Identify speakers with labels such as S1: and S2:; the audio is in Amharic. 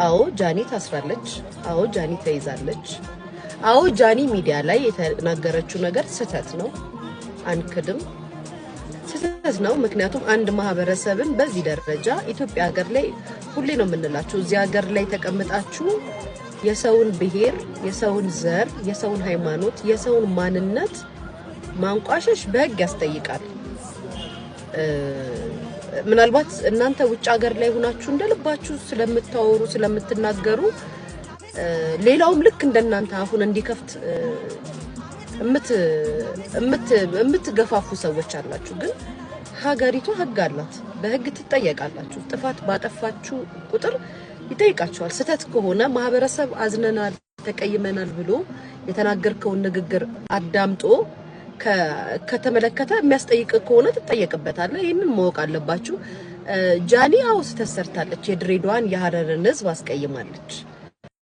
S1: አዎ ጃኒ ታስራለች። አዎ ጃኒ ተይዛለች። አዎ ጃኒ ሚዲያ ላይ የተናገረችው ነገር ስህተት ነው፣ አንክድም። ስህተት ነው። ምክንያቱም አንድ ማህበረሰብን በዚህ ደረጃ ኢትዮጵያ ሀገር ላይ ሁሌ ነው የምንላችሁ፣ እዚህ ሀገር ላይ ተቀምጣችሁ የሰውን ብሔር፣ የሰውን ዘር፣ የሰውን ሃይማኖት፣ የሰውን ማንነት ማንቋሸሽ በህግ ያስጠይቃል። ምናልባት እናንተ ውጭ ሀገር ላይ ሆናችሁ እንደልባችሁ ስለምታወሩ ስለምትናገሩ ሌላውም ልክ እንደናንተ አፉን እንዲከፍት እምትገፋፉ ሰዎች አላችሁ። ግን ሀገሪቱ ህግ አላት፣ በህግ ትጠየቃላችሁ። ጥፋት ባጠፋችሁ ቁጥር ይጠይቃችኋል። ስህተት ከሆነ ማህበረሰብ አዝነናል፣ ተቀይመናል ብሎ የተናገርከውን ንግግር አዳምጦ ከተመለከተ የሚያስጠይቅ ከሆነ ትጠየቅበታለህ። ይሄንን ማወቅ አለባችሁ። ጃኒ አው ስተሰርታለች፣ የድሬዳዋን የሐረርን ህዝብ አስቀይማለች።